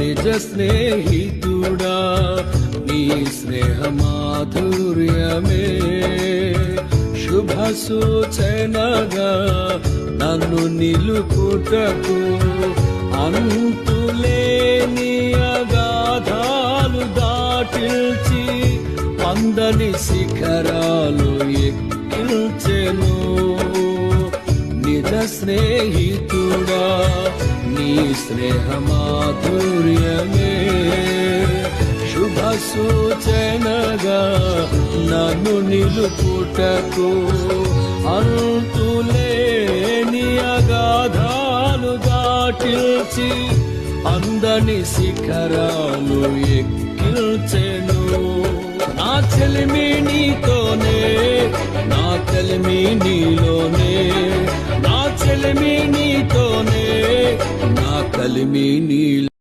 నిజ స్నేహితుడా నీ స్నేహ మాధుర్యమే శుభ సూచనగా నన్ను నిలుపుటకు అంతులేని అగాధాలు దాటిల్చి అందని శిఖరాలు ఎక్కిల్చెను నిజ స్నేహితుడా నీ స్నేహ మాధుర్యమే శుభ సూచనగా నన్ను నిలుపుటకు అంతులేని అగాధాలు దాటిల్చి అందని శిఖరాలు ఎక్కిల్చెను నా చెలిమి నీతోనే నా కలిమి నీలోనే నా చెలిమి నీతోనే నా కలిమి నీ